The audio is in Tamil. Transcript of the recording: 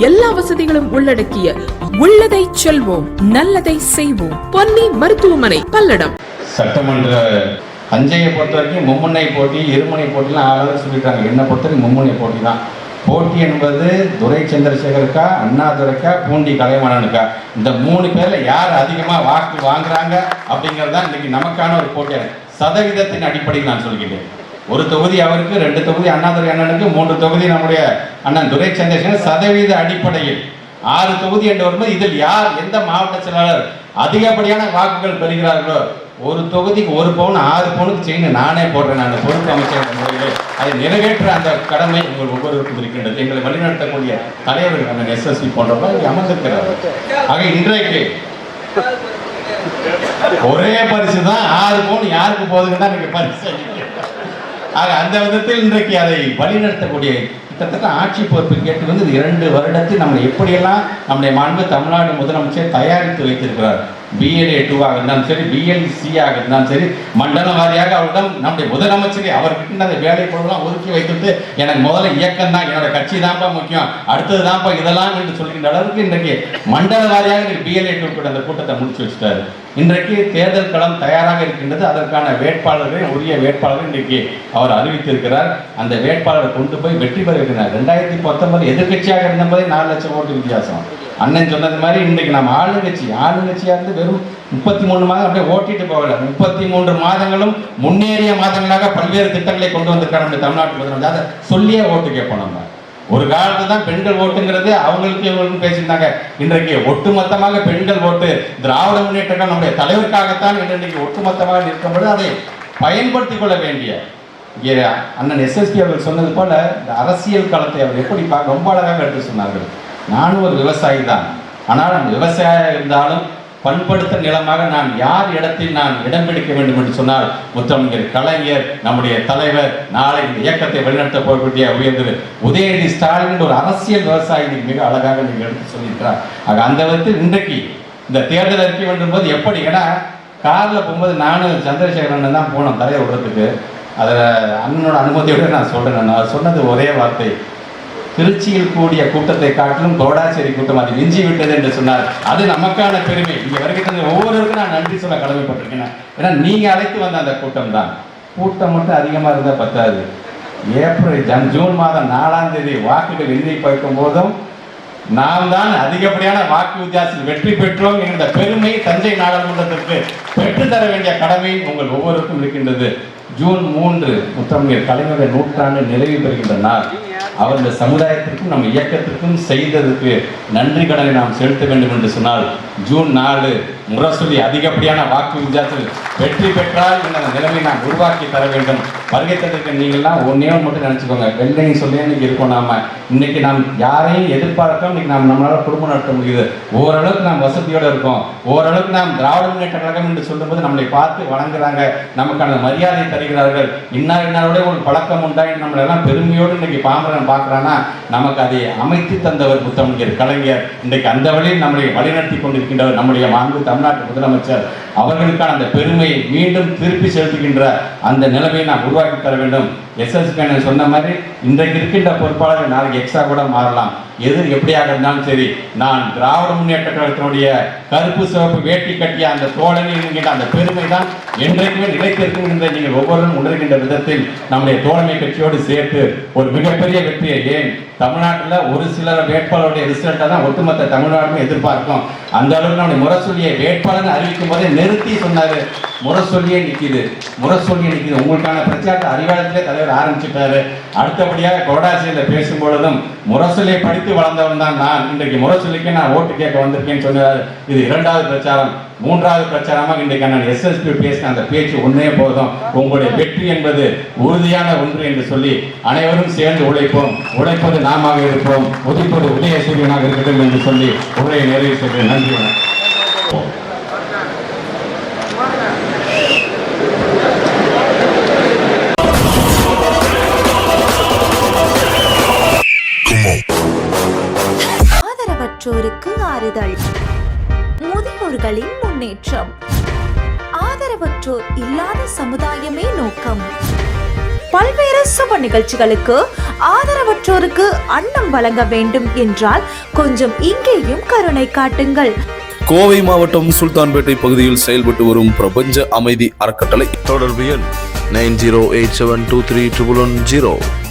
எல்லா வசதிகளும் உள்ளடக்கிய உள்ளதை செல்வோம் நல்லதை செய்வோம் பொன்னி மருத்துவமனை பல்லடம். சட்டமன்ற தஞ்சையை பொறுத்த வரைக்கும் மும்முனை போட்டி இருமுனை போட்டிலாம் ஆளாக சொல்லிட்டாங்க. என்னை பொறுத்த வரைக்கும் மும்முனை போட்டி தான். போட்டி என்பது துரை சந்திரசேகருக்கா, அண்ணாதுரைக்கா, பூண்டி கலைவாணனுக்கா, இந்த 3 பேரில் யார் அதிகமாக வாக்கு வாங்குறாங்க அப்படிங்கிறது தான் இன்றைக்கி நமக்கான ஒரு போட்டி. சதவீதத்தின் அடிப்படையில் நான் சொல்கிறேன். ஒரு தொகுதி அவருக்கு, 2 தொகுதி அண்ணாதுரை அண்ணனுக்கு, 3 தொகுதி நம்முடைய அண்ணன் துரை சந்திரசேகர். சதவீத அடிப்படையில் 6 தொகுதி என்று வரும்போது இதில் யார் எந்த மாவட்ட செயலாளர் அதிகப்படியான வாக்குகள் பெறுகிறார்களோ, ஒரு தொகுதிக்கு 1 பவுன் 6 பவுனுக்கு செயின் நானே போடுறேன். நான் பொறுப்பு அமைச்சர் முறையில் அதை நிறைவேற்ற அந்த கடமை உங்கள் ஒவ்வொருவருக்கும் இருக்கின்றது. எங்களை வழிநடத்தக்கூடிய தலைவர்கள் அண்ணன் SSP போன்றவர்கள் இங்கே அமர்ந்திருக்கிறார்கள். ஆக இன்றைக்கு ஒரே பரிசு தான் 6 பவுன் யாருக்கு போகுதுன்னு தான் எனக்கு பரிசு. ஆக அந்த விதத்தில் இன்றைக்கு அதை வழிநடத்தக்கூடிய கிட்டத்தட்ட ஆட்சி பொறுப்பு கேட்டு வந்து 2 வருடத்தில் நம்ம எப்படியெல்லாம் நம்முடைய மாண்பு தமிழ்நாடு முதலமைச்சர் தயாரித்து வைத்திருக்கிறார். BLA 2ஆக இருந்தாலும் சரி, BLC-ஆக இருந்தாலும் சரி, மண்டல வாரியாக அவரிடம் நம்முடைய முதலமைச்சரை அவர்கிட்ட அந்த வேலை பொருள்லாம் ஒதுக்கி வைத்துட்டு எனக்கு முதல்ல இயக்கம் தான், என்னோட கட்சி தான்ப்பா முக்கியம், அடுத்தது தான்ப்பா இதெல்லாம் என்று சொல்கின்ற அளவுக்கு இன்றைக்கு மண்டல வாரியாக BLA 2 கூட அந்த கூட்டத்தை முடிச்சு வச்சுட்டாரு. இன்றைக்கு தேர்தல் களம் தயாராக இருக்கின்றது. அதற்கான வேட்பாளர்கள், உரிய வேட்பாளர்கள் இன்றைக்கு அவர் அறிவித்திருக்கிறார். அந்த வேட்பாளரை கொண்டு போய் வெற்றி பெற இருக்கிறார். 2019 எதிர்கட்சியாக இருந்தபோதே 4 லட்சம் ஓட்டு வித்தியாசம். அண்ணன் சொன்னது மாதிரி இன்றைக்கு நம்ம ஆளுங்கட்சியாக இருந்து வெறும் 33 மாதம் அப்படியே ஓட்டிட்டு போகல. 33 மாதங்களும் முன்னேறிய மாதங்களாக பல்வேறு திட்டங்களை கொண்டு வந்திருக்காங்க தமிழ்நாட்டு முதலமைச்சர். அதை சொல்லியே ஓட்டு கேட்போம். நம்ம ஒரு காலத்துல தான் பெண்கள் ஓட்டுங்கிறது அவங்களுக்கு இவங்களுக்கும் பேசியிருந்தாங்க. இன்றைக்கு ஒட்டுமொத்தமாக பெண்கள் ஓட்டு திராவிட முன்னேற்றங்கள் நம்முடைய தலைவருக்காகத்தான் என்று இன்றைக்கு ஒட்டுமொத்தமாக நிற்கும்போது அதை பயன்படுத்திக் கொள்ள வேண்டிய அண்ணன் SSP அவர்கள் சொன்னது போல இந்த அரசியல் களத்தை அவர் எப்படி ரொம்ப அழகாக எடுத்து சொன்னார்கள். நானும் ஒரு விவசாயி தான். ஆனால் அந்த விவசாயியாக இருந்தாலும் பண்படுத்த நிலமாக நான் யார் இடத்தில் நான் இடம் பிடிக்க வேண்டும் என்று சொன்னால் முத்தமிழர் கலைஞர், நம்முடைய தலைவர், நாளை இந்த இயக்கத்தை வழிநடத்த போகக்கூடிய உயர்ந்தது உதயநிதி ஸ்டாலின் ஒரு அரசியல் விவசாயி மிக அழகாக நீங்கள் எடுத்து சொல்லியிருக்கிறார். ஆக அந்த விதத்தில் இன்றைக்கு இந்த தேர்தல் அறிக்கை வேண்டும் போது எப்படி, ஏன்னா காரில் போகும்போது நானும் சந்திரசேகரன் தான் போனோம் தலைவர் விடுறதுக்கு. அதில் அண்ணனோட அனுமதியோடு நான் சொல்கிறேன். நான் சொன்னது ஒரே வார்த்தை, திருச்சியில் கூடிய கூட்டத்தை காட்டிலும் தோடாச்சேரி கூட்டம் அது மிஞ்சி விட்டது என்று சொன்னார். அது நமக்கான பெருமை. இங்கே வருகின்ற ஒவ்வொருவருக்கும் நான் நன்றி சொல்ல கடமைப்பட்டிருக்கேன். ஏன்னா நீங்கள் அழைத்து வந்த அந்த கூட்டம் தான். கூட்டம் மட்டும் அதிகமாக இருந்தால் பத்தாது. ஜூன் மாதம் 4ஆம் தேதி வாக்குகள் எண்ணி பார்க்கும் போதும் நாம் தான் அதிகப்படியான வாக்கு வித்தியாசத்தில் வெற்றி பெற்றோம் என்கிற பெருமை தஞ்சை நாடாளுமன்றத்திற்கு பெற்றுத்தர வேண்டிய கடமை உங்கள் ஒவ்வொருவருக்கும் இருக்கின்றது. ஜூன் 3 முத்தமிழர் கலைஞருடைய 100ஆண்டு நிறைவு பெறுகின்ற நாள். அவர் இந்த சமுதாயத்திற்கும் நம்ம இயக்கத்திற்கும் செய்ததற்கு நன்றி கடனை நாம் செலுத்த வேண்டும் என்று சொன்னால் ஜூன் 4 முரசொலி அதிகப்படியான வாக்கு வித்தியாசத்தில் வெற்றி பெற்றால் இந்த நிலைமை நாம் உருவாக்கி தர வேண்டும். வருகை தந்திருக்க நீங்கள்லாம் ஒன்னே மட்டும் நினச்சிக்கோங்க, வெள்ளையும் சொல்லி இன்னைக்கு இருக்கோம். இன்னைக்கு நாம் யாரையும் எதிர்பார்க்கோம். இன்னைக்கு நம்மளால் குடும்பம் நடத்த முடியுது. ஓரளவுக்கு நாம் வசதியோடு இருக்கோம். ஓரளவுக்கு நாம் திராவிட முன்னேற்ற கழகம் என்று சொல்லும்போது நம்மளை பார்த்து வணங்குறாங்க, நமக்கான மரியாதை தருகிறார்கள். இன்னாரோட ஒரு பழக்கம் உண்டா என்று நம்மளெல்லாம் பெருமையோடு இன்னைக்கு பாமரன் பார்க்குறான்னா நமக்கு அதை அமைத்து தந்தவர் முத்தமிழர் கலைஞர். இன்றைக்கு அந்த வழியில் நம்மளை வழிநடத்தி கொண்டிருக்கின்றவர் நம்முடைய மாண்பு தமிழ்நாட்டு முதலமைச்சர். அவர்களுக்கான அந்த பெருமையை மீண்டும் திருப்பி செலுத்துகின்ற அந்த நிலைமையை நாம் உருவாக்கி தர வேண்டும். SSP சொன்ன மாதிரி இன்றைக்கு இருக்கின்ற பொறுப்பாளர்கள் நாளைக்கு எக்ஸ்ட்ரா கூட மாறலாம். எது எப்படியாக இருந்தாலும் சரி, நான் திராவிட முன்னேற்ற கழகத்தினுடைய கருப்பு சிவப்பு வேட்டி கட்டிய அந்த தோழனில் என்கின்ற அந்த பெருமை தான் என்றைக்குமே நிலைத்திருக்கும் என்ற நீங்கள் ஒவ்வொருவரும் உணர்கின்ற விதத்தில் நம்முடைய தோழமை கட்சியோடு சேர்த்து ஒரு மிகப்பெரிய வெற்றியை, ஏன் தமிழ்நாட்டில் ஒரு சிலர் வேட்பாளருடைய ரிசல்ட்டை தான் ஒட்டுமொத்த தமிழ்நாடுமே எதிர்பார்க்கும். அந்த அளவுக்கு நம்முடைய முரசொலியை வேட்பாளர் அறிவிக்கும் போதே நிறுத்தி சொன்னார், முரசொலியே நிற்கிது. உங்களுக்கான பிரச்சாரத்தை அறிவாலயத்திலே தலைவர் ஆரம்பிச்சுட்டாரு. அடுத்தபடியாக கோடாசியில் பேசும்பொழுதும் முரசொலியை படித்து வளர்ந்தவன் தான் நான், இன்றைக்கு முரசொலிக்கு நான் ஓட்டு கேட்க வந்திருக்கேன்னு சொன்னார். இது 2வது பிரச்சாரம். 3வது பிரச்சாரமாக இன்றைக்கு நான் SSP பேசின அந்த பேச்சு ஒன்றே போதும், உங்களுடைய வெற்றி என்பது உறுதியான ஒன்று என்று சொல்லி அனைவரும் சேர்ந்து உழைப்போம், உழைப்பது நாம இருப்போம், உதிப்பது உதயசூரியனாக இருக்கட்டும் என்று சொல்லி உரையை நிறைவு செய்கிறேன். நன்றி, வணக்கம். ஆதரவற்றோருக்கு ஆறுதல், முதியோர்களின் முன்னேற்றம், ஆதரவற்றோர் இல்லாத சமுதாயமே நோக்கம். பல்வேறு சுப நிகழ்ச்சிகளுக்கு ஆதரவற்றோருக்கு அன்னம் வழங்க வேண்டும் என்றால் கொஞ்சம் இங்கேயும் கருணை காட்டுங்கள். கோவை மாவட்டம் சுல்தான்பேட்டை பகுதியில் செயல்பட்டு வரும் பிரபஞ்ச அமைதி அறக்கட்டளை. தொடர்பு எண் 9087231110.